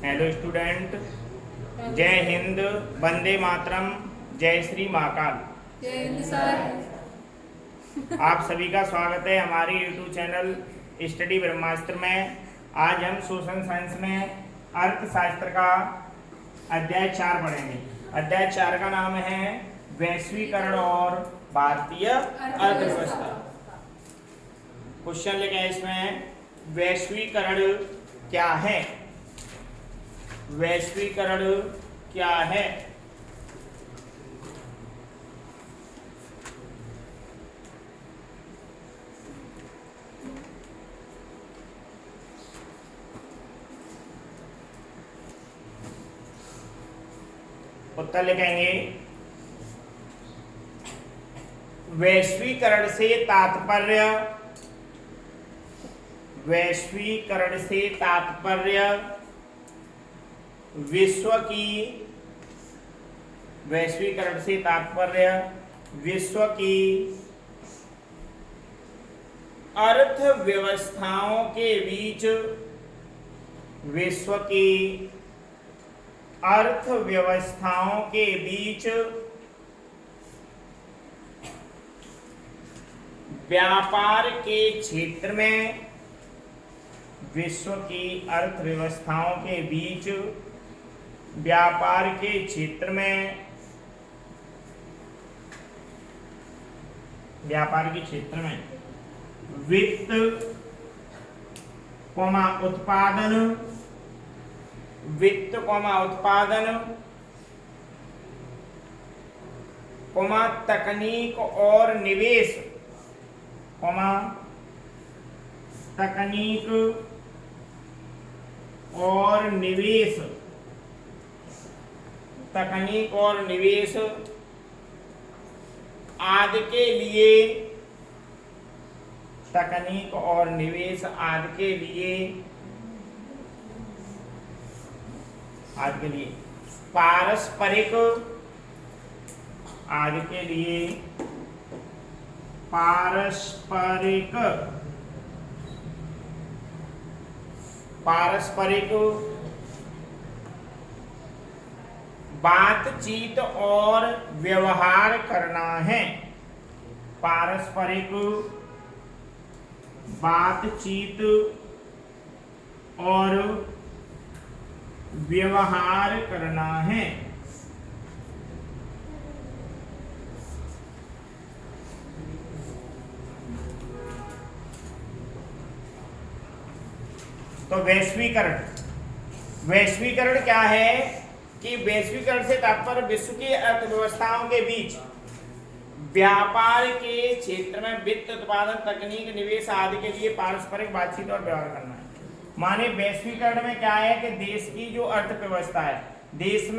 Hello student, जय हिंद, वंदे मातरम, जय श्री महाकाल। जय हिंद सर। आप सभी का स्वागत है हमारे यूट्यूब चैनल स्टडी ब्रह्मास्त्र में। आज हम सोशल साइंस में अर्थशास्त्र का अध्याय 4 पढ़ेंगे। अध्याय 4 का नाम है वैश्वीकरण और भारतीय अर्थव्यवस्था। क्वेश्चन लिखे हैं इसमें, वैश्वीकरण क्या है? वैश्वीकरण क्या है? उत्तर लिखेंगे, वैश्वीकरण से तात्पर्य विश्व की अर्थव्यवस्थाओं के बीच व्यापार के क्षेत्र में विश्व की अर्थव्यवस्थाओं के बीच व्यापार के क्षेत्र में वित्त उत्पादन तकनीक और निवेश आदि के लिए पारस्परिक बातचीत और व्यवहार करना है। पारस्परिक बातचीत और व्यवहार करना है। तो वैश्वीकरण क्या है कि वैश्वीकरण से तात्पर्य विश्व की अर्थव्यवस्थाओं के बीच व्यापार के क्षेत्र में वित्त उत्पादन तकनीक निवेश आदि के लिए पारस्परिक बातचीत और व्यवहार करना है। माने वैश्वीकरण में क्या है कि देश की जो अर्थव्यवस्था है, देश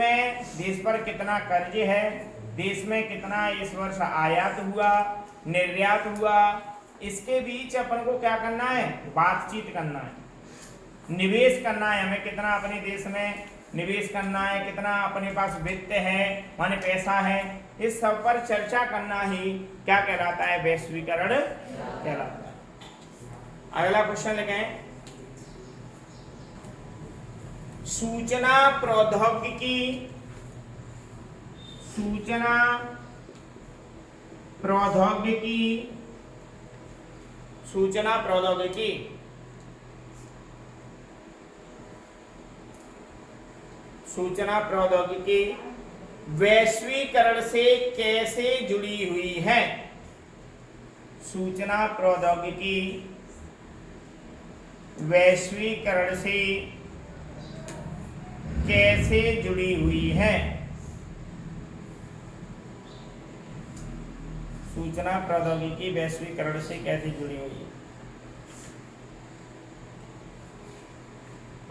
पर कितना कर्ज है, देश में कितना इस वर्ष आयात हुआ, निर्यात हुआ, इसके बीच अपन को क्या करना है? बातचीत करना है, निवेश करना है। हमें कितना अपने देश में निवेश करना है, कितना अपने पास वित्त है, माने पैसा है, इस सब पर चर्चा करना ही क्या कहलाता है? वैश्वीकरण कहलाता है। अगला क्वेश्चन लिखें, सूचना प्रौद्योगिकी वैश्वीकरण से कैसे जुड़ी हुई है? सूचना प्रौद्योगिकी वैश्वीकरण से कैसे जुड़ी हुई है? सूचना प्रौद्योगिकी वैश्वीकरण से कैसे जुड़ी हुई है?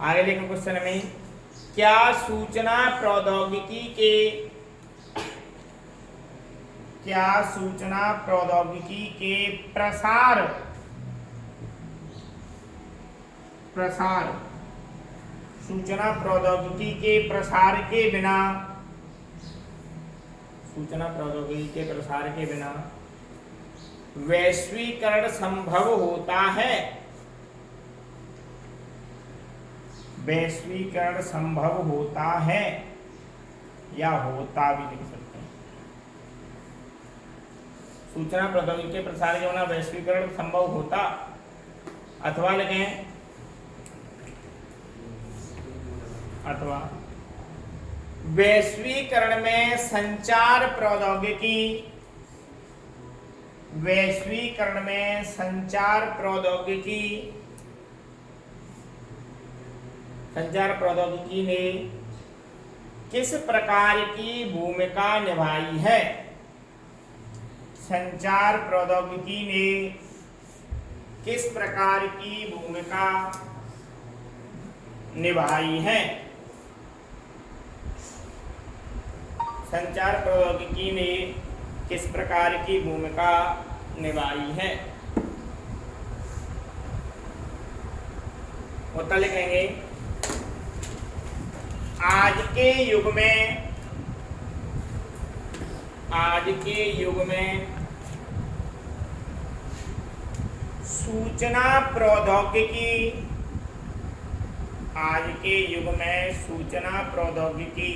आगे लिखो क्वेश्चन में, क्या सूचना प्रौद्योगिकी के प्रसार सूचना प्रौद्योगिकी के प्रसार के बिना वैश्वीकरण संभव होता है। वैश्वीकरण संभव होता है या होता भी लिख सकते हैं। सूचना प्रौद्योगिकी के प्रसार के बिना वैश्वीकरण संभव होता, अथवा लिखें अथवा वैश्वीकरण में संचार प्रौद्योगिकी, वैश्वीकरण में संचार प्रौद्योगिकी ने किस प्रकार की भूमिका निभाई है। संचार प्रौद्योगिकी ने किस प्रकार की भूमिका निभाई है। संचार प्रौद्योगिकी ने किस प्रकार की भूमिका निभाई है। उत्तर लिखेंगे आज के युग में सूचना प्रौद्योगिकी, आज के युग में सूचना प्रौद्योगिकी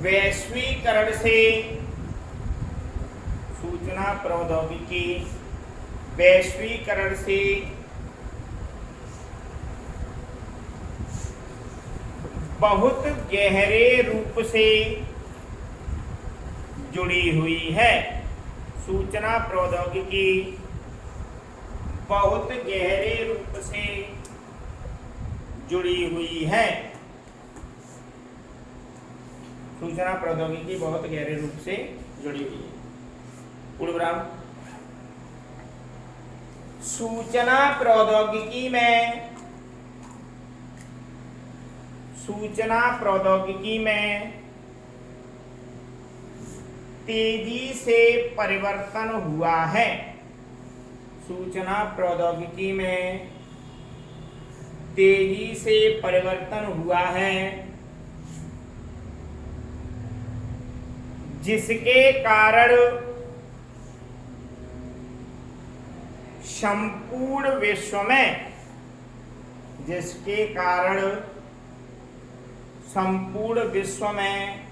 वैश्वीकरण से, सूचना प्रौद्योगिकी वैश्वीकरण से बहुत गहरे रूप से जुड़ी हुई है। सूचना प्रौद्योगिकी बहुत गहरे रूप से जुड़ी हुई है। सूचना प्रौद्योगिकी बहुत गहरे रूप से जुड़ी हुई है। पूर्ण विराम। सूचना प्रौद्योगिकी में तेजी से परिवर्तन हुआ है। सूचना प्रौद्योगिकी में तेजी से परिवर्तन हुआ है, जिसके कारण संपूर्ण विश्व में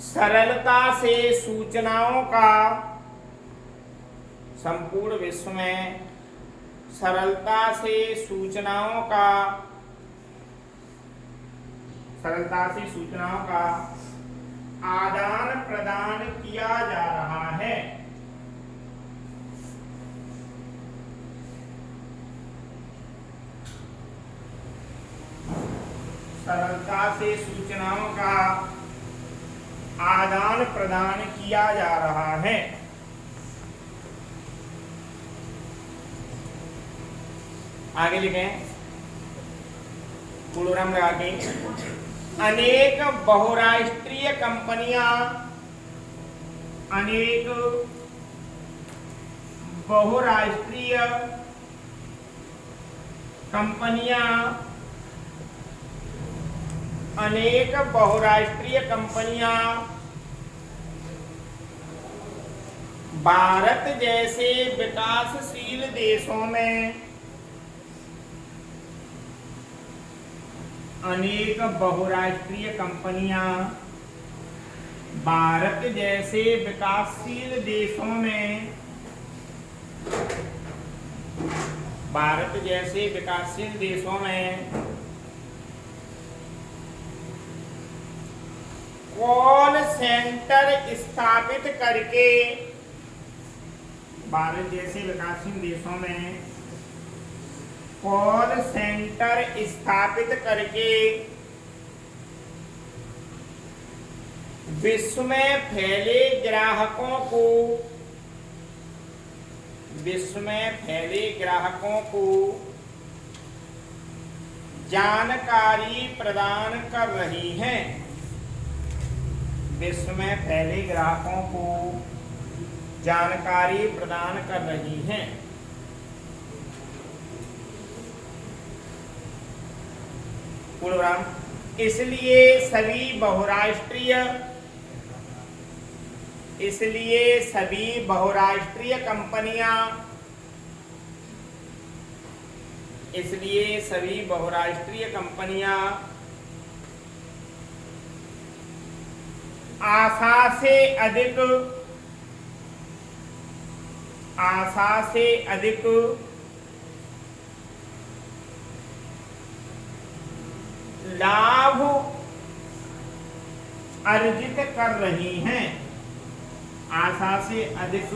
सरलता से सूचनाओं का, संपूर्ण विश्व में सरलता से सूचनाओं का आदान प्रदान किया जा रहा है। सरलता से सूचनाओं का आदान प्रदान किया जा रहा है। आगे लिखें पूर्णविराम लगा के, अनेक बहुराष्ट्रीय कंपनियां भारत जैसे विकासशील देशों में, अनेक बहुराष्ट्रीय कंपनियां भारत जैसे विकासशील देशों में कॉल सेंटर स्थापित करके, भारत जैसे विकासशील देशों में कॉल सेंटर स्थापित करके विश्व में फैले ग्राहकों को जानकारी प्रदान कर रही हैं। विश्व में फैले ग्राहकों को जानकारी प्रदान कर रही हैं। पूर्णविराम। इसलिए सभी बहुराष्ट्रीय इसलिए सभी बहुराष्ट्रीय कंपनियां आशा से अधिक लाभ अर्जित कर रही हैं, आशा से अधिक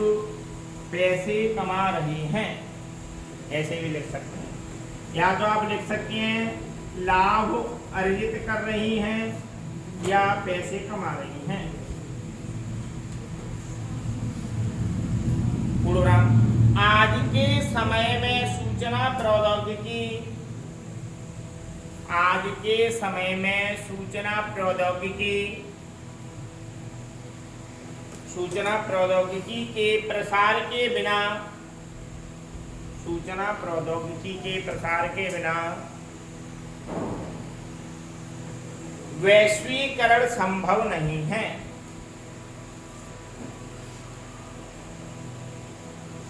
पैसे कमा रही हैं। ऐसे भी लिख सकते हैं, या तो आप लिख सकती हैं लाभ अर्जित कर रही हैं या पैसे कमा रही हैं। पूर्वनाम आज के समय में सूचना प्रौद्योगिकी के प्रसार के बिना वैश्वीकरण संभव नहीं है।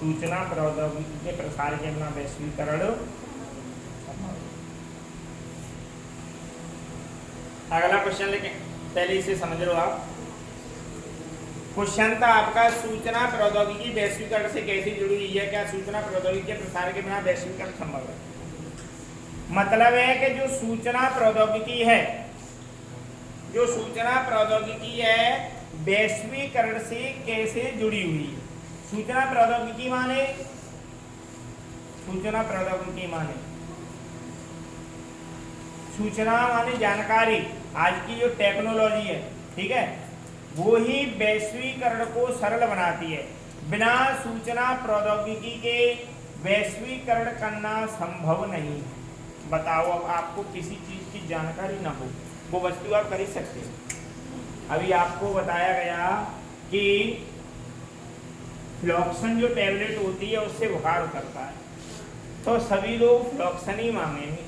सूचना प्रौद्योगिकी के प्रसार के बिना वैश्वीकरण संभव। अगला क्वेश्चन लेके पहले इसे समझ लो आप। क्वेश्चन था आपका, सूचना प्रौद्योगिकी वैश्वीकरण से कैसे जुड़ी हुई है? क्या सूचना प्रौद्योगिकी के प्रसार के बिना वैश्वीकरण संभव है? मतलब है कि जो सूचना प्रौद्योगिकी है वैश्वीकरण से कैसे जुड़ी हुई है? सूचना प्रौद्योगिकी माने जानकारी। आज की जो टेक्नोलॉजी है, ठीक है, वो ही वैश्वीकरण को सरल बनाती है। बिना सूचना प्रौद्योगिकी के वैश्वीकरण करना संभव नहीं है। बताओ, अब आपको किसी चीज की जानकारी ना हो, वो वस्तु आप कर ही सकते हैं। अभी आपको बताया गया कि फ्लॉक्सन जो टैबलेट होती है उससे बुखार उतरता है, तो सभी लोग फ्लॉक्सन ही मांगेंगे।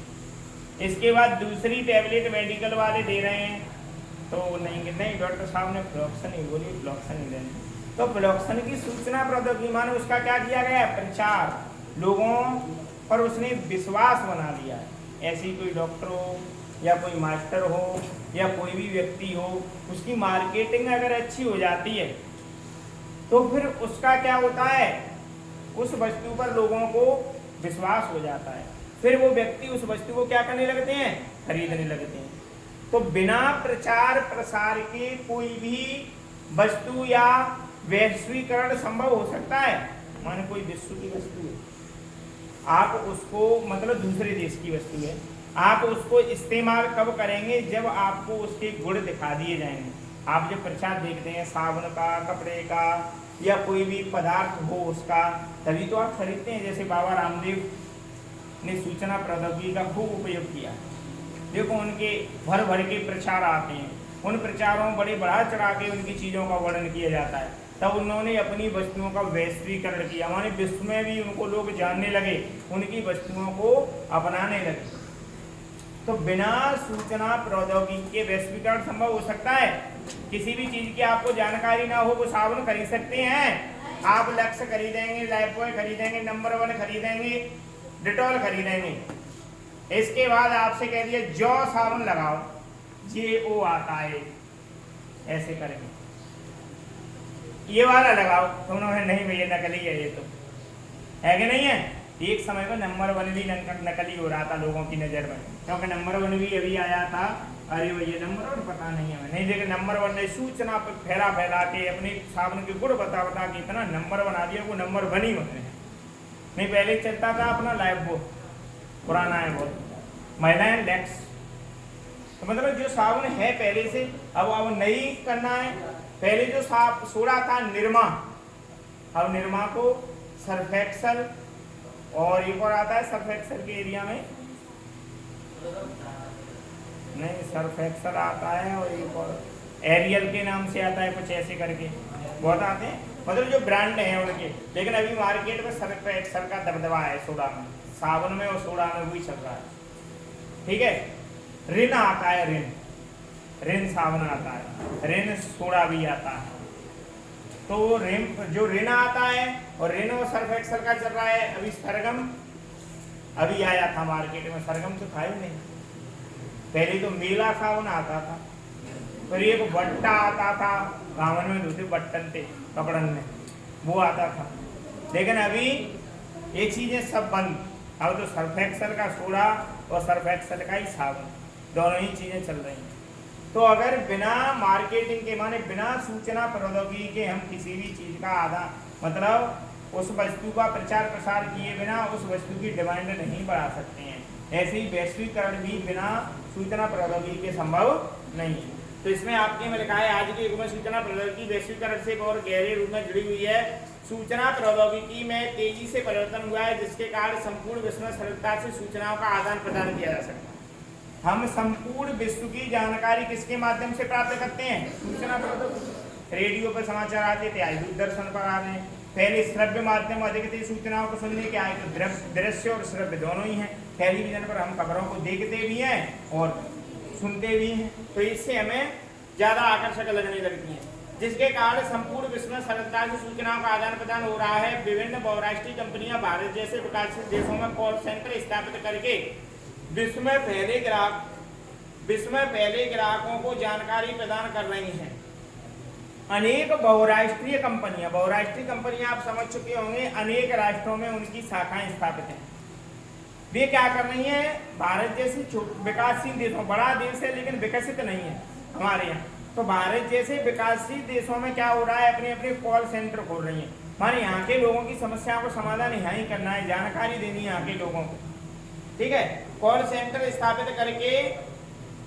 इसके बाद दूसरी टैबलेट मेडिकल वाले दे रहे हैं, तो नहीं डॉक्टर साहब ने फ्लॉक्सन ही बोली, फ्लॉक्सन ही लेंगे। तो फ्लॉक्सन की सूचना प्रौद्योगिकी माने उसका क्या किया गया? प्रचार, लोगों पर उसने विश्वास बना दिया है। ऐसी कोई डॉक्टर हो या कोई मास्टर हो या कोई भी व्यक्ति हो, उसकी मार्केटिंग अगर अच्छी हो जाती है तो फिर उसका क्या होता है? उस वस्तु पर लोगों को विश्वास हो जाता है, फिर वो व्यक्ति उस वस्तु को क्या करने लगते हैं? खरीदने लगते हैं। तो बिना प्रचार प्रसार के कोई भी वस्तु या वैश्वीकरण संभव हो सकता है? माने कोई विश्व की वस्तु है, आप उसको, मतलब दूसरे देश की वस्तु है, आप उसको इस्तेमाल कब करेंगे? जब आपको उसके गुण दिखा दिए जाएंगे। आप जब प्रचार देखते हैं साबुन का, कपड़े का या कोई भी पदार्थ हो उसका, तभी तो आप खरीदते हैं। जैसे बाबा रामदेव ने सूचना प्रौद्योगिकी का खूब उपयोग किया। देखो, उनके भर भर के प्रचार आते हैं, उन प्रचारों में बड़े बढ़ा चढ़ा के उनकी चीज़ों का वर्णन किया जाता है। तब उन्होंने अपनी वस्तुओं का वैश्वीकरण किया, हमारे विश्व में भी उनको लोग जानने लगे, उनकी वस्तुओं को अपनाने लगे। तो बिना सूचना प्रौद्योगिकी के वैश्वीकरण संभव हो सकता है? किसी भी चीज की आपको जानकारी ना हो, वो साबुन खरीद सकते हैं? आप लक्स खरीदेंगे, लाइफबॉय खरीदेंगे, नंबर 1 खरीदेंगे, डिटॉल खरीदेंगे। इसके बाद आपसे कह दिया जौ साबुन लगाओ, JO आता है, ऐसे करेंगे, ये वाला लगाओ, तो उन्होंने नहीं भैया नकली है, ये तो है कि नहीं है। एक समय में नंबर 1 भी नकली हो रहा था लोगों की नज़र में, क्योंकि नंबर 1 भी अभी आया था। अरे भैया नंबर 1 पता नहीं हमें, नहीं, लेकिन नंबर 1 ने सूचना पर फैला के अपने साबुन के गुण बता के इतना नंबर 1 आ दिया, वो नंबर 1 ही होते हैं। नहीं, पहले चलता था अपना लाइफबॉय, पुराना है बहुत, महिलाएं लैक्स। तो मतलब जो साबुन है पहले से, अब नहीं करना है। पहले जो सोडा था निरमा, अब निरमा को सर्फ एक्सेल और एक और आता है सर्फ एक्सेल के एरिया में, नहीं सर्फ एक्सेल आता है और एक और एरियल के नाम से आता है, कुछ ऐसे करके बहुत आते हैं, मतलब जो ब्रांड हैं उनके। लेकिन अभी मार्केट में सर्फ एक्सेल का दबदबा है सोडा में, साबुन में और सोडा में वही चल रहा है, ठीक है। रिन आता है, रिन साबुन आता है, रिन सोडा भी आता है, तो रेम जो रेना आता है और रेनो सर्फ एक्सल का चल रहा है। अभी सरगम अभी आया था मार्केट में, सरगम तो था ही नहीं। पहले तो मेला सावन आता था, फिर एक बट्टा आता था, गावन में दूसरे बट्टन थे कपड़न में, वो आता था। लेकिन अभी ये चीजें सब बंद। अब तो सर्फ एक्सल का सोडा और सर्फ एक्सल का ही साबुन, दोनों ही चीजें चल रही हैं। तो अगर बिना मार्केटिंग के माने बिना सूचना प्रौद्योगिकी के हम किसी भी चीज का आदान मतलब उस वस्तु का प्रचार प्रसार किए बिना उस वस्तु की डिमांड नहीं बढ़ा सकते हैं। ऐसे ही वैश्वीकरण भी बिना सूचना प्रौद्योगिकी के संभव नहीं है। तो इसमें आपके में लिखा है आज के युग में सूचना प्रौद्योगिकी वैश्वीकरण से और गहरे रूप में जुड़ी हुई है। सूचना प्रौद्योगिकी में तेजी से परिवर्तन हुआ है, जिसके कारण संपूर्ण विश्व में सरलता से सूचनाओं का आदान प्रदान किया जा सकता है। हम संपूर्ण विश्व की जानकारी किसके माध्यम से प्राप्त करते हैं? सूचना प्रौद्योगिकी। रेडियो पर समाचार आते थे, आज दूरदर्शन पर आ रहे हैं। पहले श्रव्य माध्यम अधिक थे सूचनाओं को सुनने के, आए तो दृश्य और श्रव्य दोनों ही हैं। टेलीविजन पर हम खबरों को देखते भी हैं और सुनते भी हैं, तो इससे हमें ज्यादा आकर्षक लगने लगती हैं, जिसके कारण संपूर्ण विश्व में सरलता से सूचनाओं का आदान प्रदान हो रहा है। विभिन्न बहुराष्ट्रीय कंपनियां भारत जैसे विकसित देशों में कॉल सेंटर स्थापित करके विश्व में पहले ग्राहकों को जानकारी प्रदान कर रही हैं। अनेक बहुराष्ट्रीय कंपनियां आप समझ चुके होंगे, अनेक राष्ट्रों में उनकी शाखाएं स्थापित हैं। वे क्या कर रही हैं? भारत जैसे विकासशील देशों, बड़ा देश है लेकिन विकसित नहीं है हमारे यहाँ, तो भारत जैसे विकासशील देशों में क्या हो रहा है? अपने अपने कॉल सेंटर खोल रही हैं। माने यहाँ के लोगों की समस्याओं को समाधान यहाँ ही करना है, जानकारी देनी है यहाँ के लोगों को, ठीक है। कॉल सेंटर स्थापित करके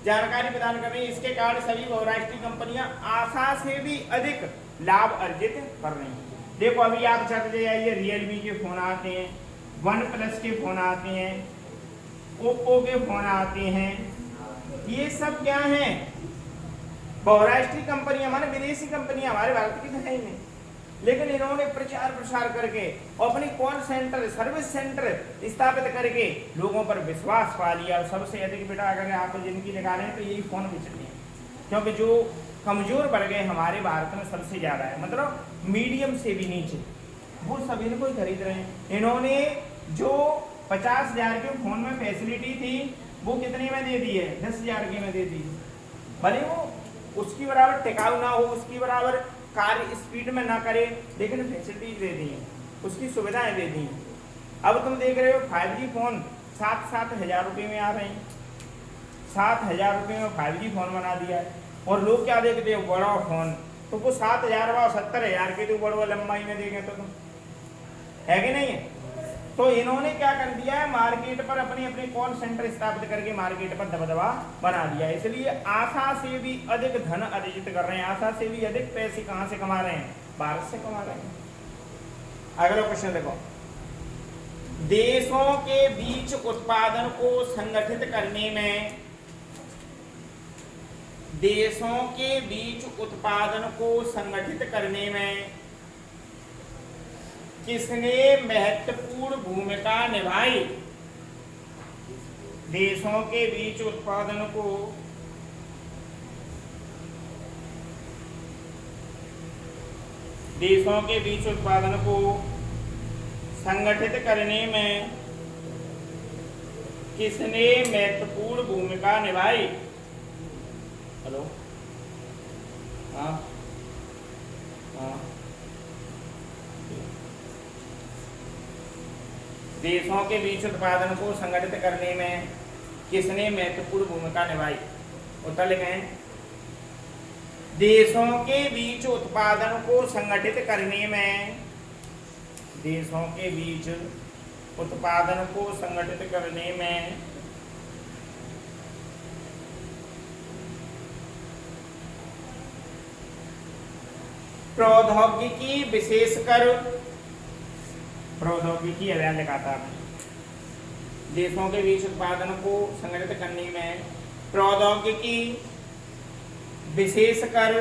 जानकारी प्रदान कर रही है। इसके कारण सभी बहुराष्ट्रीय कंपनियां आशा से भी अधिक लाभ अर्जित कर रही हैं। देखो अभी आप चलते जाइए, रियलमी के फोन आते हैं, वन प्लस के फोन आते हैं, ओप्पो के फोन आते हैं, ये सब क्या हैं? बहुराष्ट्रीय कंपनियां, माने विदेशी कंपनियां, हमारे भारत की तो है ही नहीं, लेकिन इन्होंने प्रचार प्रसार करके और अपनी कॉल सेंटर सर्विस सेंटर स्थापित करके लोगों पर विश्वास पा लिया। और सबसे अधिक बेटा अगर आप जिनकी लगा रहे हैं तो यही फोन बेचते हैं, क्योंकि जो कमजोर वर्ग है हमारे भारत में सबसे ज्यादा है, मतलब मीडियम से भी नीचे, वो सभी इनको ही खरीद रहे हैं। इन्होंने जो 50,000 के फोन में फैसिलिटी थी वो कितने में दे दी है? 10,000 के में दे दी। भले वो उसकी बराबर टिकाऊ ना हो, उसकी बराबर कार्य स्पीड में ना करे, लेकिन फैसिलिटीज दे दी हैं, उसकी सुविधाएं दे दी हैं। अब तुम देख रहे हो 5G फोन 7-7 हज़ार रुपये में आ रहे हैं, 7 हज़ार रुपये में 5G फोन बना दिया है। और लोग क्या देखते हैं? बड़ा फोन, तो वो 7,000 व 70,000 के तो बड़ा लंबाई में देंगे तो तुम, है कि नहीं है? तो इन्होंने क्या कर दिया है? मार्केट पर अपने अपने कॉल सेंटर स्थापित करके मार्केट पर दबदबा बना दिया है। इसलिए आशा से भी अधिक धन अर्जित कर रहे हैं, आशा से भी अधिक पैसे कहां से कमा रहे हैं? भारत से कमा रहे हैं। अगला क्वेश्चन देखो, देशों के बीच उत्पादन को संगठित करने में, देशों के बीच उत्पादन को संगठित करने में किसने महत्वपूर्ण भूमिका निभाई? देशों के बीच उत्पादन को संगठित करने में किसने महत्वपूर्ण भूमिका निभाई? हेलो, हाँ हाँ, देशों के बीच उत्पादन को संगठित करने में किसने महत्वपूर्ण भूमिका निभाई? उत्तर लिखें, देशों के बीच उत्पादन को संगठित करने में, देशों के बीच उत्पादन को संगठित करने में प्रौद्योगिकी, विशेषकर प्रौद्योगिकी अध्ययन लिखाता है। देशों के बीच उत्पादन को संगठित करने में प्रौद्योगिकी, विशेषकर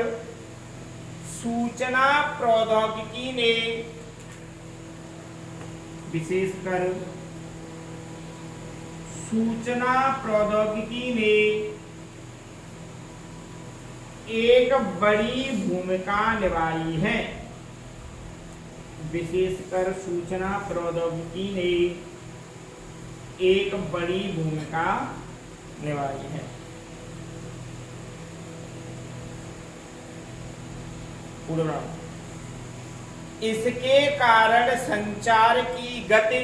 सूचना प्रौद्योगिकी ने, विशेषकर सूचना प्रौद्योगिकी ने एक बड़ी भूमिका निभाई है। विशेषकर सूचना प्रौद्योगिकी ने एक बड़ी भूमिका निभाई है। इसके कारण संचार की गति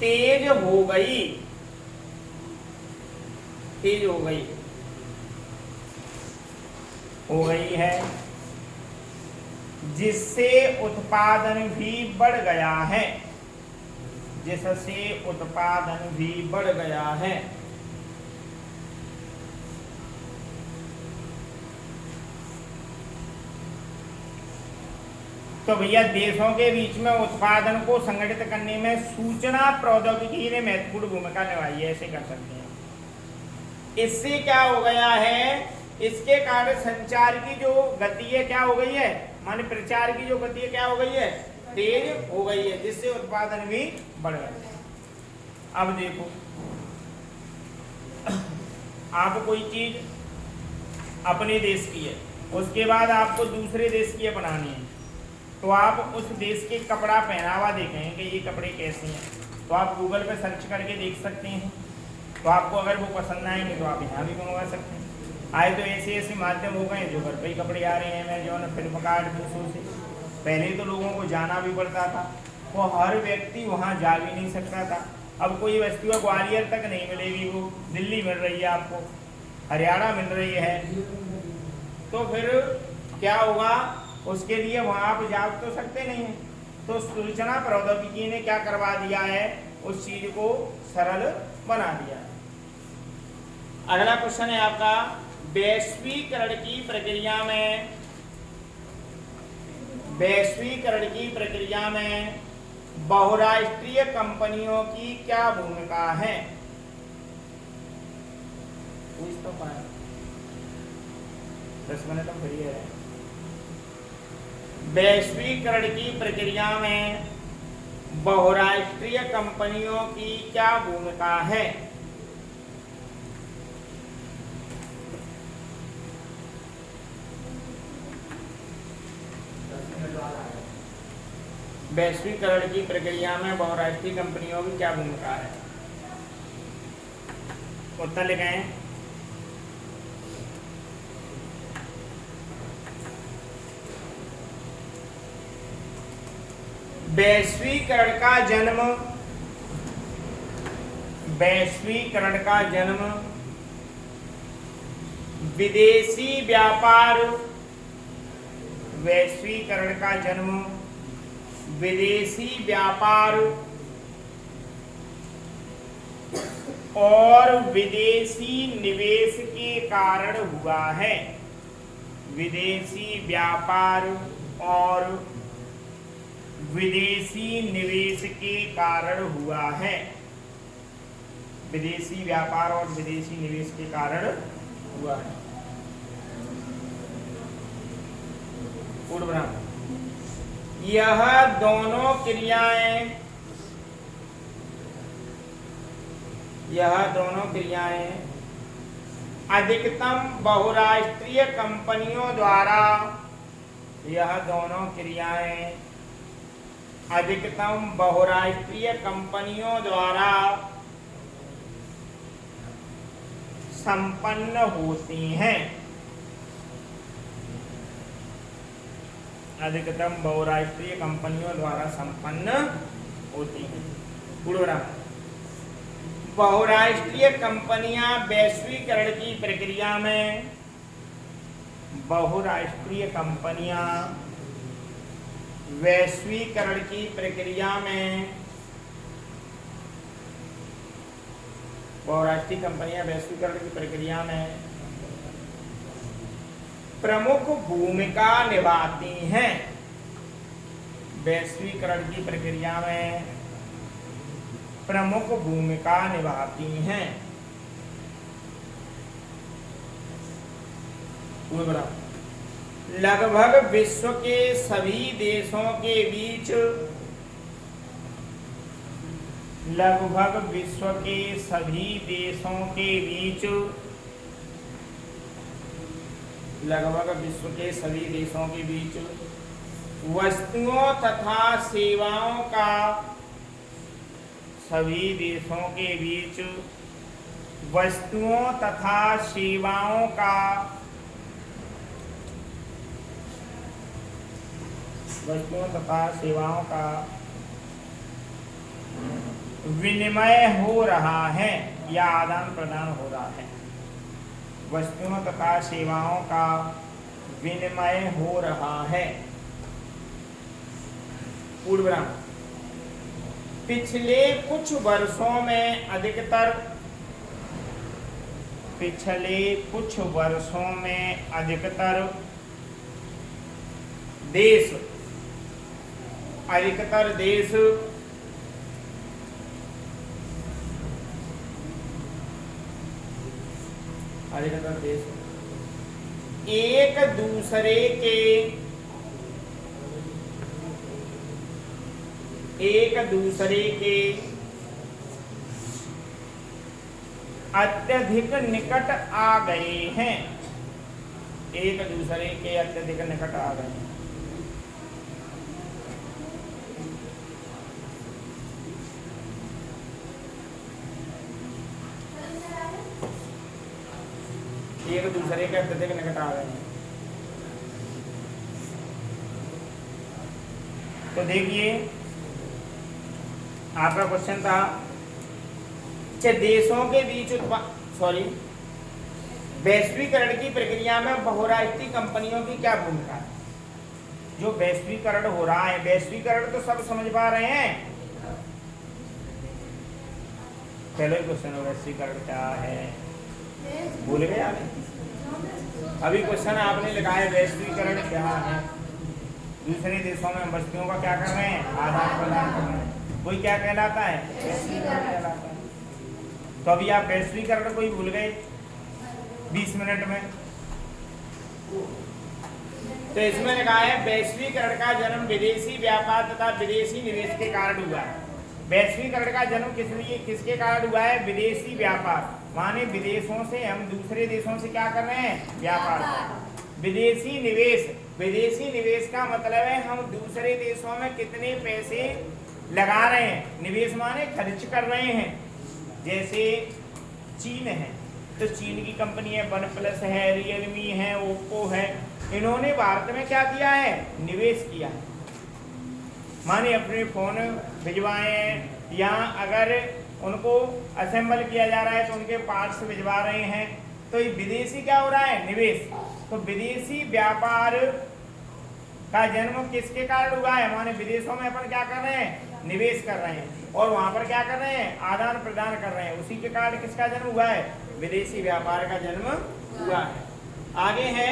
तेज हो गई है, जिससे उत्पादन भी बढ़ गया है। तो भैया देशों के बीच में उत्पादन को संगठित करने में सूचना प्रौद्योगिकी ने महत्वपूर्ण भूमिका निभाई है, ऐसे कर सकते हैं। इससे क्या हो गया है, इसके कारण संचार की जो गति है क्या हो गई है, माने प्रचार की जो गति है क्या हो गई है, तेज हो गई है, जिससे उत्पादन भी बढ़ गया है। अब देखो, आप कोई चीज अपने देश की है, उसके बाद आपको दूसरे देश की बनानी है, तो आप उस देश के कपड़ा पहनावा देखेंगे कि ये कपड़े कैसे हैं, तो आप गूगल पे सर्च करके देख सकते हैं। तो आपको अगर वो पसंद आएंगे तो आप यहाँ भी मंगवा सकते हैं। आए तो ऐसे ऐसे माध्यम हो गए जो घर पे ही कपड़े आ रहे हैं, अमेज़न, फ्लिपकार्ट, मीशो से। पहले तो लोगों को जाना भी पड़ता था, वो हर व्यक्ति वहाँ जा भी नहीं सकता था। अब कोई वस्तु ग्वालियर तक नहीं मिलेगी, वो दिल्ली मिल रही है, आपको हरियाणा मिल रही है, तो फिर क्या होगा, उसके लिए वहाँ आप जा तो सकते नहीं हैं। तो सूचना प्रौद्योगिकी ने क्या करवा दिया है, उस चीज को सरल बना दिया है। अगला क्वेश्चन है आपका, वैश्वीकरण की प्रक्रिया में बहुराष्ट्रीय कंपनियों की क्या भूमिका है? पूछ तो पाए 10 मिनट हम फ्री है। वैश्वीकरण की प्रक्रिया में बहुराष्ट्रीय कंपनियों की क्या भूमिका है? वैश्वीकरण की प्रक्रिया में बहुराष्ट्रीय कंपनियों की क्या भूमिका है? उत्तर लिखें। वैश्वीकरण का जन्म विदेशी व्यापार और विदेशी निवेश के कारण हुआ है। विदेशी व्यापार और विदेशी निवेश के कारण हुआ है। विदेशी व्यापार और विदेशी निवेश के कारण हुआ है। यह दोनों क्रियाएं अधिकतम बहुराष्ट्रीय कंपनियों द्वारा संपन्न होती हैं। अधिकतम बहुराष्ट्रीय कंपनियों द्वारा संपन्न होती हैं। बहुराष्ट्रीय कंपनियां वैश्वीकरण की प्रक्रिया में बहुराष्ट्रीय कंपनियां वैश्वीकरण की प्रक्रिया में प्रमुख भूमिका निभाती हैं। वैश्वीकरण की प्रक्रिया में प्रमुख भूमिका निभाती हैं। लगभग विश्व के सभी देशों के बीच लगभग विश्व के सभी देशों के बीच, लगभग विश्व के सभी देशों के बीच वस्तुओं तथा सेवाओं का, सभी देशों के बीच वस्तुओं तथा सेवाओं का, वस्तुओं तथा सेवाओं का विनिमय हो रहा है या आदान प्रदान हो रहा है। वस्तुओं तथा सेवाओं का विनिमय हो रहा है। पूर्ण विराम। पिछले कुछ वर्षों में अधिकतर, पिछले कुछ वर्षों में अधिकतर देश, अधिकतर देश एक दूसरे के अत्यधिक निकट आ गए हैं, एक दूसरे के अत्यधिक निकट आ गए हैं। एक दूसरे के अत्यधिक निकट आ गए हैं। तो देखिए आपका क्वेश्चन था कि देशों के बीच वैश्वीकरण की प्रक्रिया में बहुराष्ट्रीय कंपनियों की क्या भूमिका है। जो वैश्वीकरण हो रहा है, वैश्वीकरण तो सब समझ पा रहे हैं। पहले क्वेश्चन वैश्वीकरण क्या है भूल गए आप? अभी क्वेश्चन आपने लिखा है वैश्वीकरण क्या है। दूसरे देशों में वस्तुओं का क्या कर रहे हैं, आदान प्रदान कर रहे हैं। कोई क्या कहलाता है, वैश्वीकरण कहलाता है। तो अभी आप वैश्वीकरण को ही भूल गए 20 मिनट में। तो इसमें लिखा है वैश्वीकरण का जन्म विदेशी व्यापार तथा विदेशी निवेश के कारण हुआ है। वैश्वीकरण का जन्म किसके कारण हुआ है, विदेशी व्यापार। माने विदेशों से हम दूसरे देशों से क्या कर रहे हैं, व्यापार। विदेशी निवेश, विदेशी निवेश का मतलब है हम दूसरे देशों में कितने पैसे लगा रहे हैं। निवेश माने खर्च कर रहे हैं। जैसे चीन है तो चीन की कंपनी है, वन प्लस है, रियलमी है, ओप्पो है, इन्होंने भारत में क्या किया है, निवेश किया है। माने अपने फोन भिजवाए या अगर उनको असेंबल किया जा रहा है तो उनके पार्ट्स भिजवा रहे हैं। तो ये विदेशी क्या हो रहा है, निवेश। तो विदेशी व्यापार का जन्म किसके कारण हुआ है, माने विदेशों में अपन क्या कर रहे हैं, निवेश कर रहे हैं और वहां पर क्या कर रहे हैं, आदान प्रदान कर रहे हैं। उसी के कारण किसका जन्म हुआ है, विदेशी व्यापार का जन्म हुआ है। आगे है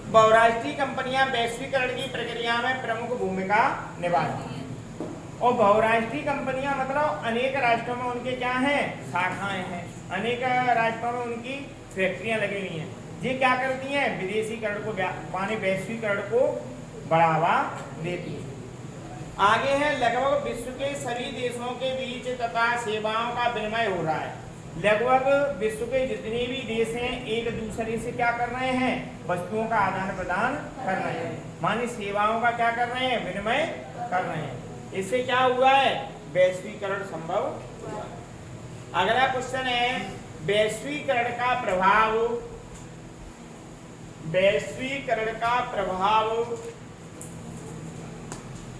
बहुराष्ट्रीय कंपनियां वैश्वीकरण की प्रक्रिया में प्रमुख भूमिका निभाती हैं। और बहुराष्ट्रीय कंपनियां मतलब अनेक राष्ट्रों में उनके क्या हैं, शाखाएं हैं। अनेक राष्ट्रों में उनकी फैक्ट्रियां लगी हुई हैं। ये क्या करती हैं, विदेशीकरण को माने वैश्वीकरण को बढ़ावा देती है। आगे है लगभग विश्व के सभी देशों के बीच तथा सेवाओं का विनिमय हो रहा है। लगभग विश्व के जितने भी देश हैं एक दूसरे से क्या कर रहे हैं, वस्तुओं का आदान प्रदान कर रहे हैं। माने सेवाओं का क्या कर rहे हैं, विनिमय कर रहे हैं। इससे क्या हुआ है, वैश्वीकरण संभव हुआ। अगला क्वेश्चन है वैश्वीकरण का प्रभाव, वैश्वीकरण का प्रभाव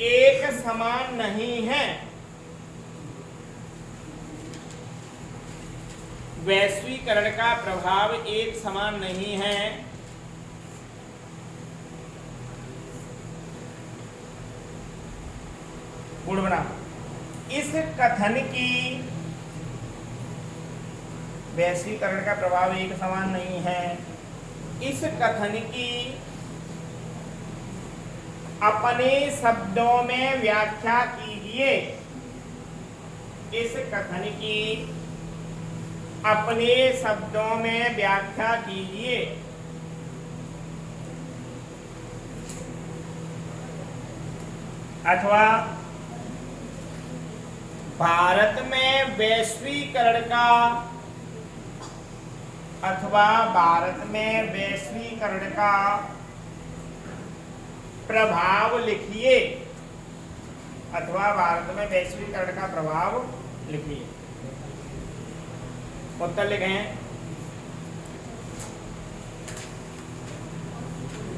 एक समान नहीं है। वैश्वीकरण का प्रभाव एक समान नहीं है। पूर्ण विराम। इस कथन की, वैश्वीकरण का प्रभाव एक समान नहीं है, इस कथन की अपने शब्दों में व्याख्या कीजिए। इस कथन की अपने शब्दों में व्याख्या कीजिए। अथवा भारत में वैश्वीकरण का अथवा भारत में वैश्वीकरण का प्रभाव लिखिए, अथवा भारत में वैश्वीकरण का प्रभाव लिखिए। उत्तर लिखें।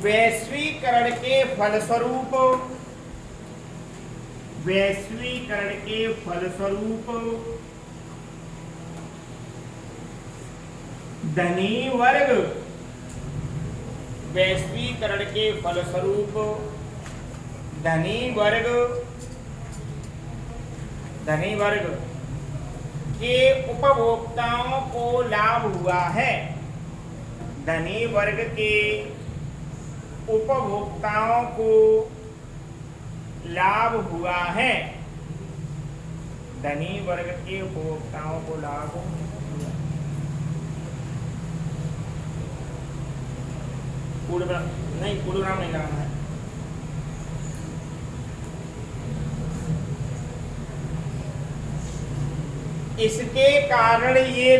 वैश्वीकरण के फलस्वरूप, वैश्वीकरण के फलस्वरूप धनी वर्ग, वैश्वीकरण के फलस्वरूप धनी वर्ग के उपभोक्ताओं को लाभ हुआ है। धनी वर्ग के उपभोक्ताओं को लाभ हुआ है। धनी वर्ग के उपभोक्ताओं को लाभ हुआ। पूर्णविराम नहीं लगाना है। इसके कारण ये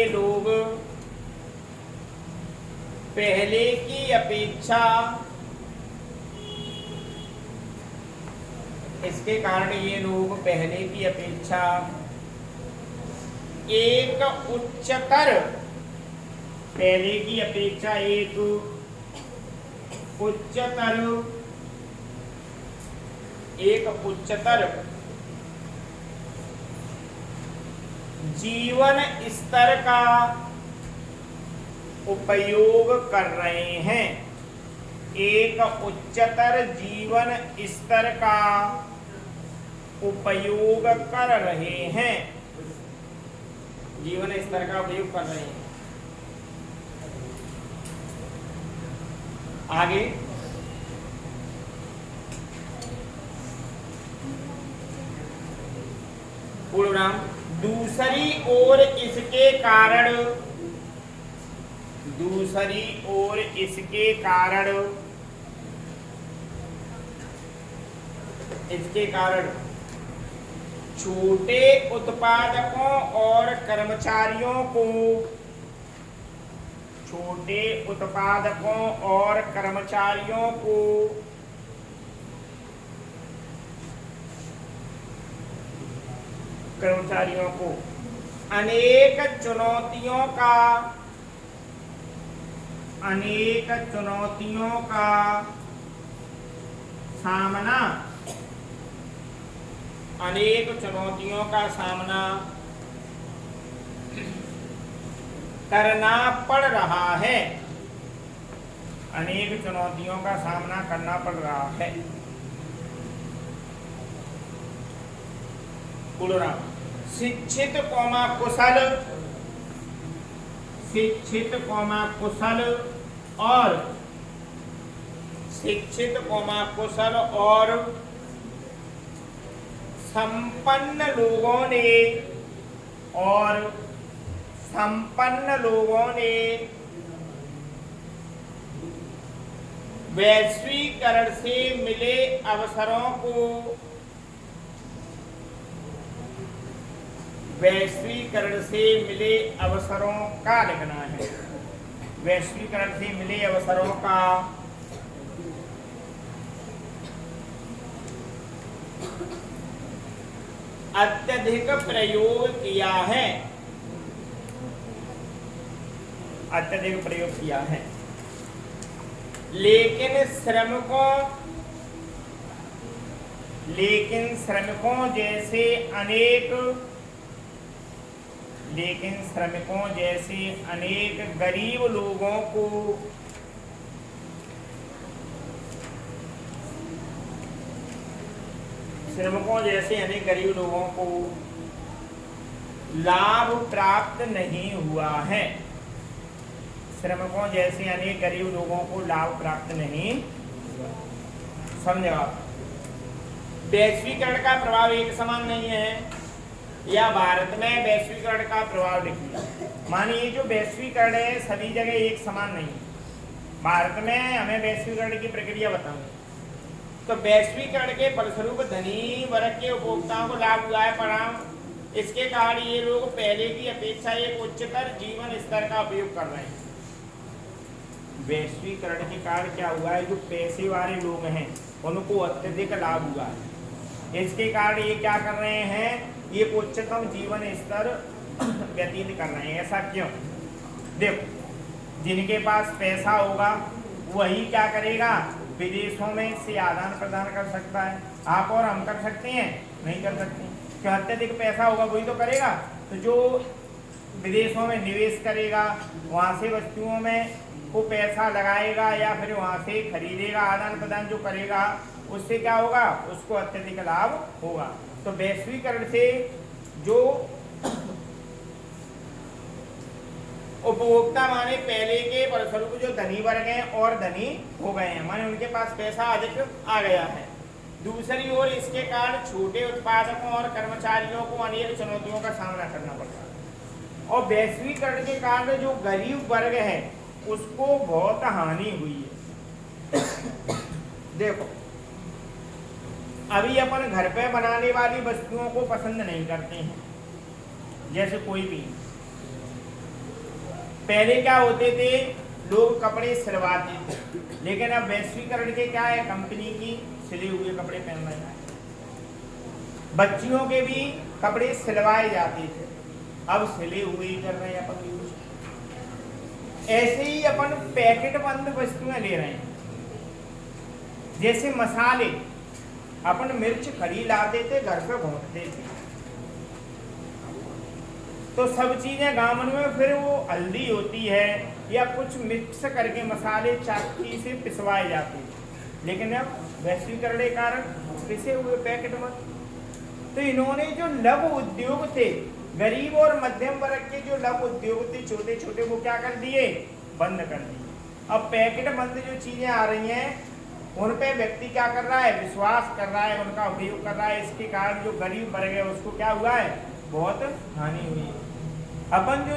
लोग पहले की अपेक्षा, इसके कारण ये लोग पहले की अपेक्षा एक उच्चतर, पहले की अपेक्षा एक उच्चतर जीवन स्तर का उपयोग कर रहे हैं। एक उच्चतर जीवन स्तर का उपयोग कर रहे हैं। जीवन स्तर का उपयोग कर रहे हैं। आगे पूर्णविराम। दूसरी ओर इसके कारण छोटे उत्पादकों और कर्मचारियों को अनेक चुनौतियों का सामना करना पड़ रहा है। शिक्षित कुशल और संपन्न लोगों ने वैश्वीकरण से मिले अवसरों का लिखना है। वैश्वीकरण से मिले अवसरों का अत्यधिक प्रयोग किया है। लेकिन श्रमिकों जैसे अनेक गरीब लोगों को लाभ प्राप्त नहीं हुआ है। समझे आप? वैश्वीकरण का प्रभाव एक समान नहीं है। या भारत में वैश्वीकरण का प्रभाव लिखिए। मानिए जो वैश्वीकरण है सभी जगह एक समान नहीं। भारत में हमें वैश्वीकरण की प्रक्रिया बताओ। तो वैश्वीकरण के फलस्वरूप धनी वर्ग के उपभोक्ताओं को लाभ हुआ है, परिणाम इसके कारण ये लोग पहले की अपेक्षा एक उच्चतर जीवन स्तर का उपयोग कर रहे हैं। वैश्वीकरण के कारण क्या हुआ है, जो पैसे वाले लोग हैं उनको अत्यधिक लाभ हुआ है। इसके कारण ये क्या कर रहे हैं, ये उच्चतम जीवन स्तर व्यतीत कर रहे हैं। ऐसा क्यों? देखो, जिनके पास पैसा होगा वही क्या करेगा, विदेशों में से आदान प्रदान कर सकता है। आप और हम कर सकते हैं? नहीं कर सकते। क्या अत्यधिक पैसा होगा वही तो करेगा। तो जो विदेशों में निवेश करेगा, वहाँ से वस्तुओं में को पैसा लगाएगा या फिर वहाँ से खरीदेगा, आदान प्रदान जो करेगा, उससे क्या होगा, उसको अत्यधिक लाभ होगा। तो वैश्वीकरण से जो उपभोक्ता माने पहले के फलस्वरूप जो धनी वर्ग हैं और धनी हो गए हैं, माने उनके पास पैसा अधिक आ गया है। दूसरी ओर इसके कारण छोटे उत्पादकों और कर्मचारियों को अनेक चुनौतियों का सामना करना पड़ता है। और वैश्वीकरण के कारण जो गरीब वर्ग है उसको बहुत हानि हुई है। देखो, अभी अपन घर पे बनाने वाली वस्तुओं को पसंद नहीं करते हैं, जैसे कोई भी। पहले क्या होते थे, लोग कपड़े सिलवाते थे, लेकिन अब वैश्वीकरण के क्या है, कंपनी की सिले हुए कपड़े पहन रहे हैं। बच्चियों के भी कपड़े सिलवाए जाते थे, अब सिले हुए ही कर रहे हैं अपन यूज। ऐसे ही अपन पैकेट बंद वस्तुएं ले रहे हैं, जैसे मसाले, अपन मिर्च खड़ी लाते थे, घर पे भूनते थे, तो सब चीजें गामन में फिर वो हल्दी होती है या कुछ मिक्स करके मसाले चाकी से पिसवाए जाते हैं। लेकिन अब वैश्वीकरण के कारण पिसे हुए पैकेट में, तो इन्होंने जो लघु उद्योग थे, गरीब और मध्यम वर्ग के जो लघु उद्योग थे छोटे छोटे, वो क्या कर दिए, बंद कर दिए। अब पैकेट बंद जो चीजें आ रही हैं उन पे व्यक्ति क्या कर रहा है, विश्वास कर रहा है, उनका उपयोग कर रहा है। इसके कारण जो गरीब वर्ग है उसको क्या हुआ है, बहुत हानि हुई है। अपन जो